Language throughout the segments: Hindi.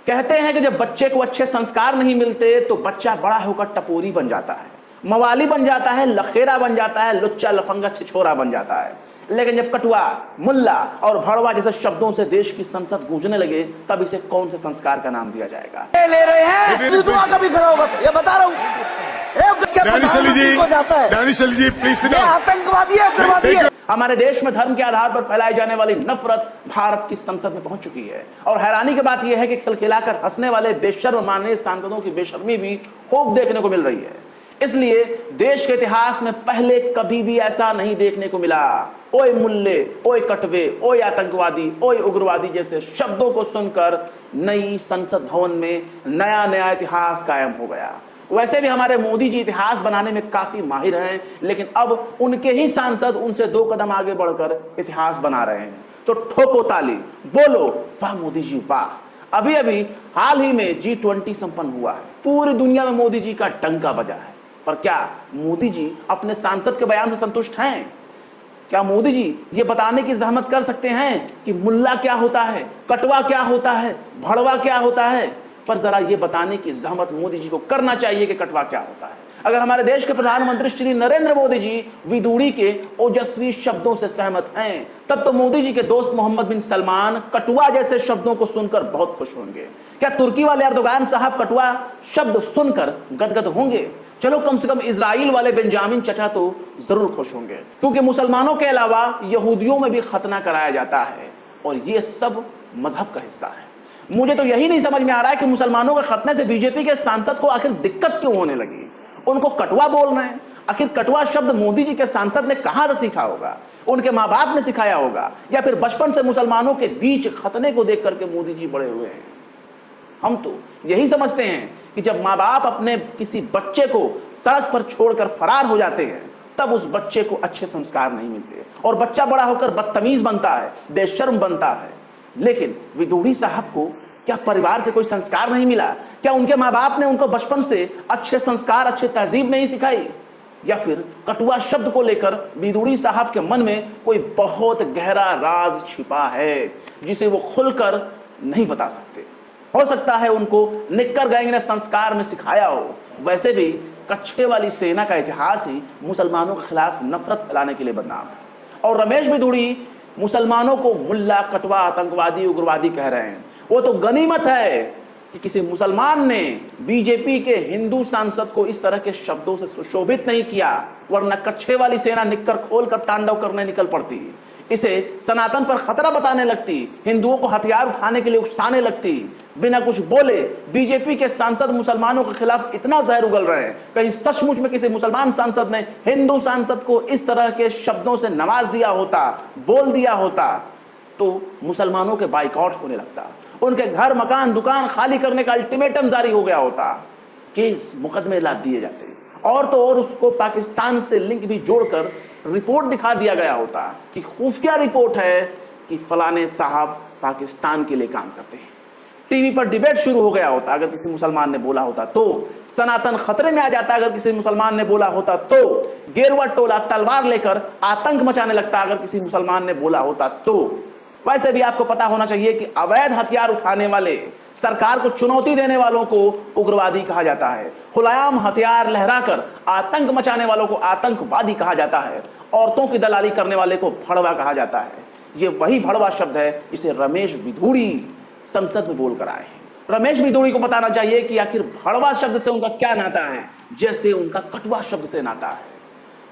कहते हैं कि जब बच्चे को अच्छे संस्कार नहीं मिलते तो बच्चा बड़ा होकर टपोरी बन जाता है, मवाली बन जाता है, लखेरा बन जाता है, लुच्चा लफंगा छिछोरा बन जाता है। लेकिन जब कटुआ, मुल्ला और भड़वा जैसे शब्दों से देश की संसद गूंजने लगे तब इसे कौन से संस्कार का नाम दिया जाएगा? ले रहे हैं कभी खड़ा होगा, ये बता रहा हूँ। आतंकवादी है। हमारे देश में धर्म के आधार पर फैलाई जाने वाली नफरत भारत की संसद में पहुंच चुकी है और हैरानी की बात यह है कि खिलखिलाकर हंसने वाले बेशर्म माननीय सांसदों की बेशर्मी भी खूब देखने को मिल रही है। इसलिए देश के इतिहास में पहले कभी भी ऐसा नहीं देखने को मिला। ओए मुल्ले, ओए कटवे, ओए आतंकवादी, ओए उग्रवादी जैसे शब्दों को सुनकर नई संसद भवन में नया नया इतिहास कायम हो गया। वैसे भी हमारे मोदी जी इतिहास बनाने में काफी माहिर हैं, लेकिन अब उनके ही सांसद उनसे 2 कदम आगे बढ़कर इतिहास बना रहे हैं। तो ठोको ताली, बोलो वाह मोदी जी वाह। अभी अभी हाल ही में G20 संपन्न हुआ है। पूरी दुनिया में मोदी जी का डंका बजा है। पर क्या मोदी जी अपने सांसद के बयान से संतुष्ट हैं? क्या मोदी जी ये बताने की जहमत कर सकते हैं कि मुल्ला क्या होता है, कटवा क्या होता है, भड़वा क्या होता है? पर जरा ये बताने की जहमत मोदी जी को करना चाहिए कि कटवा क्या होता है। अगर हमारे देश के प्रधानमंत्री श्री नरेंद्र मोदी जी विदुड़ी के ओजस्वी शब्दों से सहमत हैं, तब तो मोदी जी के दोस्त मोहम्मद बिन सलमान कटुआ जैसे शब्दों को सुनकर बहुत खुश होंगे। क्या तुर्की वाले अर्दोगान साहब कटुआ शब्द सुनकर गदगद होंगे? चलो कम से कम इजराइल वाले बेंजामिन चचा तो जरूर खुश होंगे, क्योंकि मुसलमानों के अलावा यहूदियों में भी खतना कराया जाता है और ये सब मजहब का हिस्सा है। मुझे तो यही नहीं समझ में आ रहा है कि मुसलमानों के खतने से बीजेपी के सांसद को आखिर दिक्कत क्यों होने लगी। उनको कटुआ बोल रहे हैं। आखिर कटुआ शब्द मोदी जी के सांसद ने कहां से सीखा होगा? उनके माँ बाप ने सिखाया होगा या फिर बचपन से मुसलमानों के बीच खतने को देख करके मोदी जी बड़े हुए हैं? हम तो यही समझते हैं कि जब माँ बाप अपने किसी बच्चे को सड़क पर छोड़कर फरार हो जाते हैं तब उस बच्चे को अच्छे संस्कार नहीं मिलते और बच्चा बड़ा होकर बदतमीज बनता है, बेशर्म बनता है। लेकिन विदुड़ी साहब को क्या परिवार से कोई संस्कार नहीं मिला? क्या उनके माँ बाप ने उनको बचपन से अच्छे संस्कार, अच्छी तहजीब नहीं सिखाई? या फिर कटुआ शब्द को लेकर विदुड़ी साहब के मन में कोई बहुत गहरा राज छिपा है जिसे वो खुलकर नहीं बता सकते? हो सकता है उनको निक्कर गैंग ने संस्कार में सिखाया हो। वैसे भी कच्छे वाली सेना का इतिहास ही मुसलमानों के खिलाफ नफरत फैलाने के लिए बदनाम है। और रमेश विदुड़ी मुसलमानों को मुल्ला, कटवा, आतंकवादी, उग्रवादी कह रहे हैं। वो तो गनीमत है कि किसी मुसलमान ने बीजेपी के हिंदू सांसद को इस तरह के शब्दों से सुशोभित नहीं किया, वरना कच्छे वाली सेना निक्कर खोलकर तांडव करने निकल पड़ती, इसे सनातन पर खतरा बताने लगती, हिंदुओं को हथियार उठाने के लिए उकसाने लगती। बिना कुछ बोले बीजेपी के सांसद मुसलमानों के खिलाफ इतना जहर उगल रहे हैं। कहीं सचमुच में किसी मुसलमान सांसद ने हिंदू सांसद को इस तरह के शब्दों से नवाज दिया होता, बोल दिया होता, तो मुसलमानों के बाइकआउट होने लगता, उनके घर, मकान, दुकान खाली करने का अल्टीमेटम जारी हो गया होता, केस मुकदमे लाद दिए जाते और तो और उसको पाकिस्तान से लिंक भी जोड़कर रिपोर्ट दिखा दिया गया होता कि खुफिया रिपोर्ट है कि फलाने साहब पाकिस्तान के लिए काम करते हैं। टीवी पर डिबेट शुरू हो गया होता अगर किसी मुसलमान ने बोला होता तो, सनातन खतरे में आ जाता अगर किसी मुसलमान ने बोला होता तो, गेरुआ टोला तलवार लेकर आतंक मचाने लगता अगर किसी मुसलमान ने बोला होता तो। वैसे भी आपको पता होना चाहिए कि अवैध हथियार उठाने वाले, सरकार को चुनौती देने वालों को उग्रवादी कहा जाता है। खुलायाम हथियार लहराकर आतंक मचाने वालों को आतंकवादी कहा जाता है। औरतों की दलाली करने वाले को भड़वा कहा जाता है। ये वही भड़वा शब्द है जिसे रमेश विदुड़ी संसद में बोलकर आए हैं। रमेश विदुड़ी को बताना चाहिए कि आखिर भड़वा शब्द से उनका क्या नाता है, जैसे उनका कटवा शब्द से नाता है।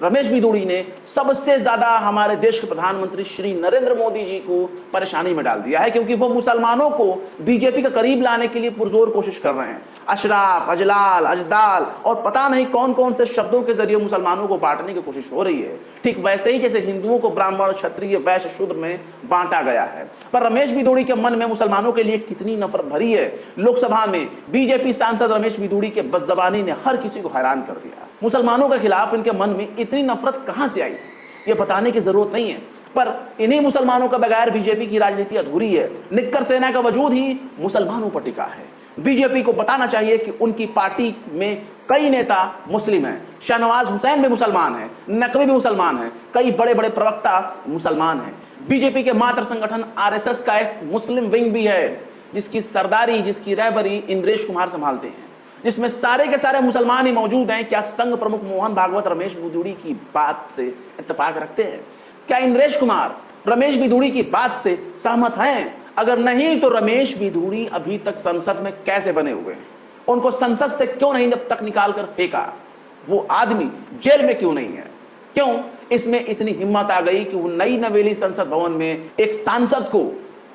रमेश विदुड़ी ने सबसे ज्यादा हमारे देश के प्रधानमंत्री श्री नरेंद्र मोदी जी को परेशानी में डाल दिया है, क्योंकि वो मुसलमानों को बीजेपी के करीब लाने के लिए पुरजोर कोशिश कर रहे हैं। अशराफ, अजलाल, अजदाल और पता नहीं कौन कौन से शब्दों के जरिए मुसलमानों को बांटने की कोशिश हो रही है, ठीक वैसे ही जैसे हिंदुओं को ब्राह्मण, क्षत्रिय, वैश्य, शूद्र में बांटा गया है। पर रमेश विदुड़ी के मन में मुसलमानों के लिए कितनी नफरत भरी है। लोकसभा में बीजेपी सांसद रमेश विदुड़ी के बदजबानी ने हर किसी को हैरान कर दिया। मुसलमानों के खिलाफ इनके मन में इतनी नफरत कहां से आई, ये बताने की जरूरत नहीं है। पर इन्हीं मुसलमानों का बगैर बीजेपी की राजनीति अधूरी है। निक्कर सेना का वजूद ही मुसलमानों पर टिका है। बीजेपी को बताना चाहिए कि उनकी पार्टी में कई नेता मुस्लिम हैं। शाहनवाज हुसैन भी मुसलमान है, नकवी भी मुसलमान है, कई बड़े बड़े प्रवक्ता मुसलमान हैं। बीजेपी के मातृ संगठन आरएसएस का एक मुस्लिम विंग भी है। जिसकी सरदारी, जिसकी रहबरी इंद्रेश कुमार संभालते हैं, जिसमें सारे के सारे मुसलमान ही मौजूद हैं, क्या संघ प्रमुख मोहन भागवत रमेश बिदूड़ी की बात से इत्तेफाक रखते हैं? क्या इंद्रेश कुमार रमेश बिदूड़ी की बात से सहमत हैं? अगर नहीं तो रमेश बिदूड़ी अभी तक संसद में कैसे बने हुए हैं? उनको संसद से क्यों नहीं अब तक निकाल कर फेंका? वो आदमी जेल में क्यों नहीं है? क्यों इसमें इतनी हिम्मत आ गई कि वो नई नवेली संसद भवन में एक सांसद को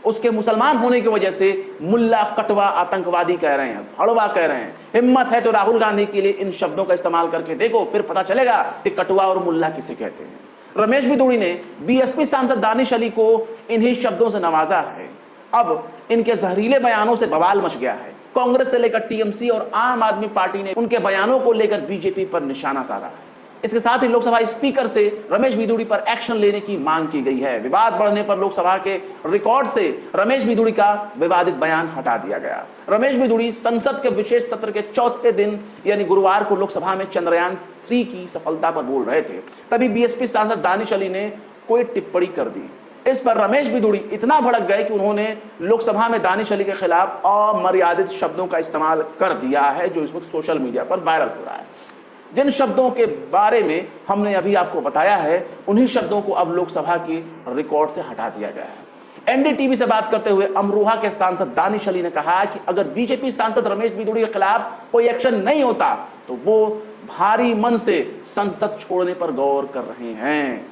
उसके मुसलमान होने की वजह से मुल्ला, कटवा, आतंकवादी कह रहे हैं, भड़वा कह रहे हैं? हिम्मत है तो राहुल गांधी के लिए इन शब्दों का इस्तेमाल करके देखो, फिर पता चलेगा कि कटवा और मुल्ला किसे कहते हैं। रमेश बिदूड़ी ने बीएसपी सांसद दानिश अली को इन्हीं शब्दों से नवाजा है। अब इनके जहरीले बयानों से बवाल मच गया है। कांग्रेस से लेकर टीएमसी और आम आदमी पार्टी ने उनके बयानों को लेकर बीजेपी पर निशाना साधा है। इसके साथ ही लोकसभा स्पीकर से रमेश बिदूड़ी पर एक्शन लेने की मांग की गई है। विवाद बढ़ने पर लोकसभा के रिकॉर्ड से रमेश बिदूड़ी का विवादित बयान हटा दिया गया। रमेश बिदूड़ी संसद के विशेष सत्र के चौथे दिन यानी गुरुवार को लोकसभा में चंद्रयान 3 की सफलता पर बोल रहे थे, तभी बीएसपी सांसद दानिश अली ने कोई टिप्पणी कर दी। इस पर रमेश बिदूड़ी इतना भड़क गए कि उन्होंने लोकसभा में दानिश अली के खिलाफ अमर्यादित शब्दों का इस्तेमाल कर दिया है, जो इस वक्त सोशल मीडिया पर वायरल हो रहा है। जिन शब्दों के बारे में हमने अभी आपको बताया है, उन्हीं शब्दों को अब लोकसभा की रिकॉर्ड से हटा दिया गया है। एनडीटीवी से बात करते हुए अमरोहा के सांसद दानिश अली ने कहा कि अगर बीजेपी सांसद रमेश बिदूड़ी के खिलाफ कोई एक्शन नहीं होता तो वो भारी मन से संसद छोड़ने पर गौर कर रहे हैं।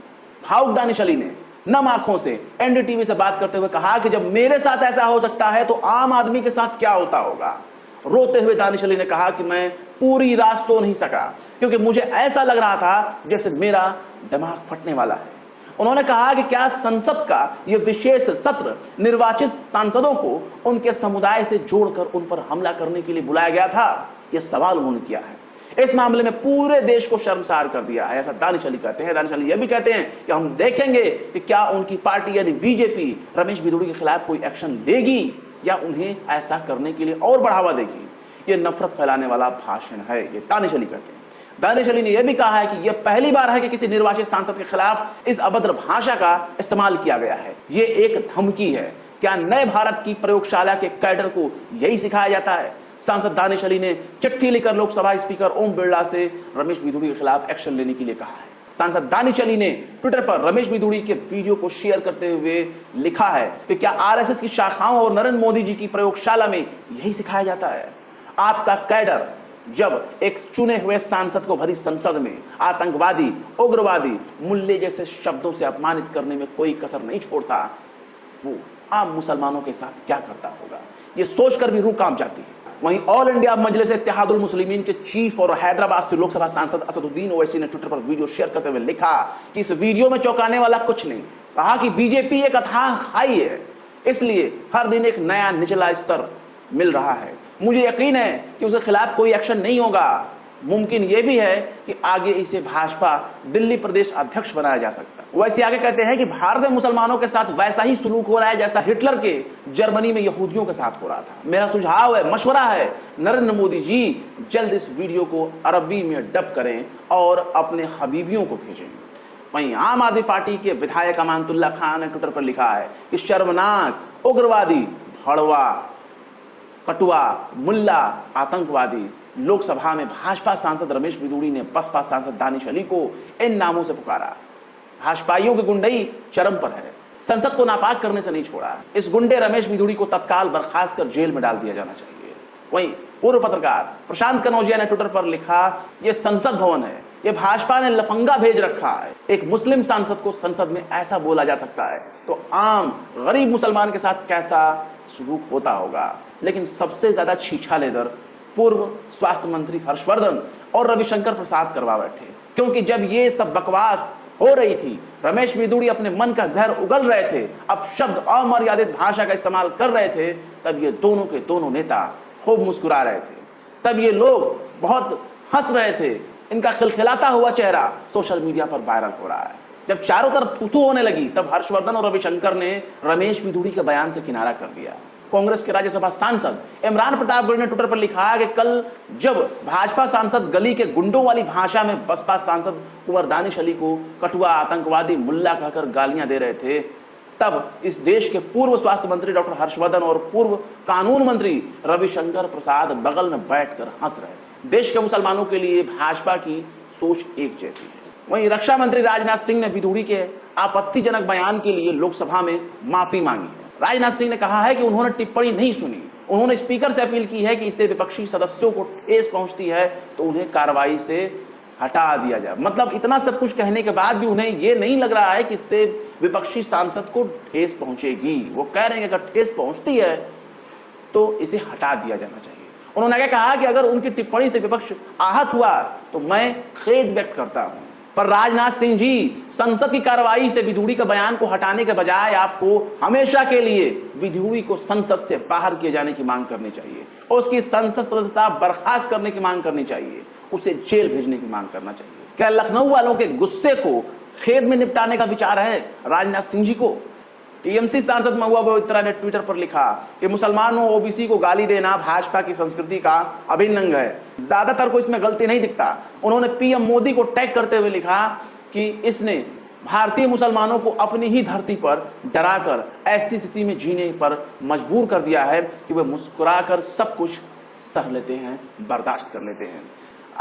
भावुक दानिश अली ने नम आंखों से एनडीटीवी से बात करते हुए कहा कि जब मेरे साथ ऐसा हो सकता है तो आम आदमी के साथ क्या होता होगा। रोते हुए दानिश अली ने कहा कि मैं पूरी रात सो नहीं सका क्योंकि मुझे ऐसा लग रहा था जैसे मेरा दिमाग फटने वाला है। उन्होंने कहा कि क्या संसद का यह विशेष सत्र निर्वाचित सांसदों को उनके समुदाय से जोड़कर उन पर हमला करने के लिए बुलाया गया था? यह सवाल उन्होंने किया है। इस मामले में पूरे देश को शर्मसार कर दिया है, ऐसा दानिश अली कहते हैं। दानिश अली यह भी कहते हैं कि हम देखेंगे कि क्या उनकी पार्टी यानी बीजेपी रमेश बिदूड़ी के खिलाफ कोई एक्शन लेगी या उन्हें ऐसा करने के लिए और बढ़ावा देगी। यह नफरत फैलाने वाला भाषण है, ये दानिश अली कहते हैं। दानिश अली ने यह भी कहा है कि यह पहली बार है कि किसी निर्वाचित सांसद के खिलाफ इस अभद्र भाषा का इस्तेमाल किया गया है। यह एक धमकी है। क्या नए भारत की प्रयोगशाला के कैडर को यही सिखाया जाता है? सांसद दानिश अली ने चिट्ठी लिखकर लोकसभा स्पीकर ओम बिरला से रमेश बिदूड़ी के खिलाफ एक्शन लेने के लिए कहा है। सांसद दानिश अली ने ट्विटर पर रमेश बिदूड़ी के वीडियो को शेयर करते हुए लिखा है कि क्या आरएसएस की शाखाओं और नरेंद्र मोदी जी की प्रयोगशाला में यही सिखाया जाता है? आपका कैडर जब एक चुने हुए सांसद को भरी संसद में आतंकवादी, उग्रवादी, मुल्ले जैसे शब्दों से अपमानित करने में कोई कसर नहीं छोड़ता, वो आम मुसलमानों के साथ क्या करता होगा, ये सोचकर भी रूह कांप जाती है। वहीं ऑल इंडिया मजलिस इत्तेहादुल मुस्लिमीन के चीफ और हैदराबाद से लोकसभा सांसद असदुद्दीन ओवैसी ने ट्विटर पर वीडियो शेयर करते हुए लिखा कि इस वीडियो में चौंकाने वाला कुछ नहीं। कहा कि बीजेपी एक अथाह खाई है, इसलिए हर दिन एक नया निचला स्तर मिल रहा है। मुझे यकीन है कि उसके खिलाफ कोई एक्शन नहीं होगा। मुमकिन यह भी है कि आगे इसे भाजपा दिल्ली प्रदेश अध्यक्ष बनाया जा सकता है। वैसे आगे कहते हैं कि भारत में मुसलमानों के साथ वैसा ही सुलूक हो रहा है जैसा हिटलर के जर्मनी में यहूदियों के साथ हो रहा था। मेरा सुझाव है, मशवरा है, नरेंद्र मोदी जी जल्द इस वीडियो को अरबी में डब करें और अपने हबीबियों को भेजें। वहीं आम आदमी पार्टी के विधायक अमानतुल्लाह खान ने ट्विटर पर लिखा है कि शर्मनाक, उग्रवादी, भड़वा, कटुआ, मुल्ला, आतंकवादी। लोकसभा में भाजपा सांसद रमेश बिदूड़ी ने बसपा सांसद दानिश अली को इन नामों से पुकारा। भाजपाइयों की गुंडई चरम पर है, संसद को नापाक करने से नहीं छोड़ा। इस गुंडे रमेश बिदूड़ी को तत्काल बर्खास्त कर जेल में डाल दिया जाना चाहिए। वहीं पूर्व पत्रकार प्रशांत कनौजिया ने ट्विटर पर लिखा, यह संसद भवन है, यह भाजपा ने लफंगा भेज रखा है। एक मुस्लिम सांसद को संसद में ऐसा बोला जा सकता है तो आम गरीब मुसलमान के साथ कैसा सलूक होता होगा। लेकिन सबसे ज्यादा छीछालेदर पूर्व स्वास्थ्य मंत्री हर्षवर्धन और रविशंकर प्रसाद करवा बैठे, क्योंकि जब ये सब बकवास हो रही थी, रमेश बिदूड़ी अपने मन का जहर उगल रहे थे, अब शब्द अमर्यादित भाषा का इस्तेमाल कर रहे थे, तब ये दोनों के दोनों नेता खूब मुस्कुरा रहे थे, तब ये लोग बहुत हंस रहे थे। इनका खिलखिलाता हुआ चेहरा सोशल मीडिया पर वायरल हो रहा है। जब चारों तरफ थू-थू होने लगी, तब हर्षवर्धन और रविशंकर ने रमेश बिदूड़ी के बयान से किनारा कर दिया। कांग्रेस के राज्यसभा सांसद इमरान प्रतापगढ़ ने ट्विटर पर लिखा है कि कल जब भाजपा सांसद गली के गुंडों वाली भाषा में बसपा सांसद कुंवर दानिश अली को कठुआ, आतंकवादी, मुल्ला कहकर गालियां दे रहे थे, तब इस देश के पूर्व स्वास्थ्य मंत्री डॉक्टर हर्षवर्धन और पूर्व कानून मंत्री रविशंकर प्रसाद बगल में बैठकर हंस रहे थे। देश के मुसलमानों के लिए भाजपा की सोच एक जैसी है। वहीं रक्षा मंत्री राजनाथ सिंह ने विधुड़ी के आपत्तिजनक बयान के लिए लोकसभा में माफी मांगी है। राजनाथ सिंह ने कहा है कि उन्होंने टिप्पणी नहीं सुनी। उन्होंने स्पीकर से अपील की है कि इससे विपक्षी सदस्यों को ठेस पहुंचती है तो उन्हें कार्रवाई से हटा दिया जाए। मतलब इतना सब कुछ कहने के बाद भी उन्हें यह नहीं लग रहा है कि इससे विपक्षी सांसद को ठेस पहुंचेगी। वो कह रहे हैं कि अगर ठेस पहुंचती है तो इसे हटा दिया जाना चाहिए। उन्होंने आगे कहा कि अगर उनकी टिप्पणी से विपक्ष आहत हुआ तो मैं खेद व्यक्त करता हूं। पर राजनाथ सिंह जी, संसद की कार्रवाई से विधुड़ी का बयान को हटाने के बजाय आपको हमेशा के लिए विधुड़ी को संसद से बाहर किए जाने की मांग करनी चाहिए और उसकी संसद सदस्यता बर्खास्त करने की मांग करनी चाहिए, उसे जेल भेजने की मांग करना चाहिए। क्या लखनऊ वालों के गुस्से को खेद में निपटाने का विचार है राजनाथ सिंह जी को? टीएमसी सांसद महुआ मोइत्रा ने ट्विटर पर लिखा कि मुसलमानों ओबीसी को गाली देना भाजपा की संस्कृति का अभिन्न अंग है। ज्यादातर को इसमें गलती नहीं दिखता। उन्होंने पीएम मोदी को टैग करते हुए लिखा कि इसने भारतीय मुसलमानों को अपनी ही धरती पर डराकर ऐसी स्थिति में जीने पर मजबूर कर दिया है कि वे मुस्कुराकर सब कुछ सह लेते हैं, बर्दाश्त कर लेते हैं।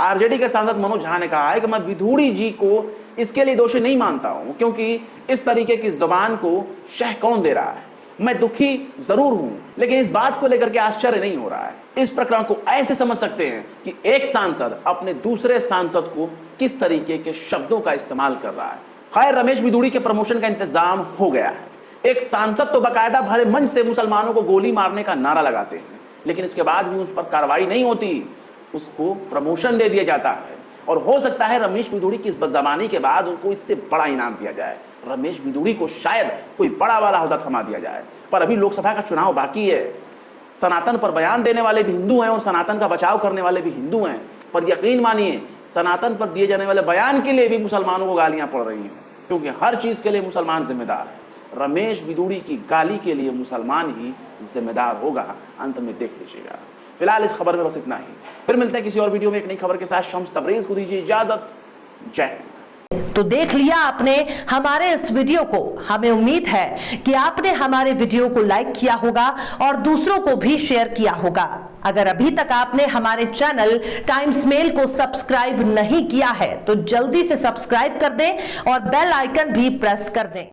आरजेडी के सांसद मनोज झा ने कहा है कि मैं विधुड़ी जी को इसके लिए दोषी नहीं मानता हूं, क्योंकि इस तरीके की जुबान को शह कौन दे रहा है। मैं दुखी जरूर हूं, लेकिन इस बात को लेकर के आश्चर्य नहीं हो रहा है। इस प्रकरण को ऐसे समझ सकते हैं कि एक सांसद अपने दूसरे सांसद को किस तरीके के शब्दों का इस्तेमाल कर रहा है। खैर, रमेश विधुड़ी के प्रमोशन का इंतजाम हो गया है। एक सांसद तो बाकायदा भरे मंच से मुसलमानों को गोली मारने का नारा लगाते हैं, लेकिन इसके बाद भी उस पर कार्रवाई नहीं होती, उसको प्रमोशन दे दिया जाता है। और हो सकता है रमेश विधुड़ी की इस बदज़बानी के बाद उनको इससे बड़ा इनाम दिया जाए। रमेश विधुड़ी को शायद कोई बड़ा वाला ओहदा थमा दिया जाए। पर अभी लोकसभा का चुनाव बाकी है। सनातन पर बयान देने वाले भी हिंदू हैं और सनातन का बचाव करने वाले भी हिंदू हैं। पर यकीन मानिए, सनातन पर दिए जाने वाले बयान के लिए भी मुसलमानों को गालियां पड़ रही हैं, क्योंकि हर चीज के लिए मुसलमान जिम्मेदार है। रमेश विधुड़ी की गाली के लिए मुसलमान ही जिम्मेदार होगा। अंत में देख लीजिएगा। फिलहाल इस खबर में बस इतना ही। फिर मिलते हैं किसी और वीडियो में एक नई खबर के साथ। शम्स तबरेज को दीजिए इजाजत। जय हिंद। तो देख लिया आपने हमारे इस वीडियो को। हमें उम्मीद है कि आपने हमारे वीडियो को लाइक किया होगा और दूसरों को भी शेयर किया होगा। अगर अभी तक आपने हमारे चैनल टाइम्स मेल को सब्सक्राइब नहीं किया है तो जल्दी से सब्सक्राइब कर दें और बेल आइकन भी प्रेस कर दें।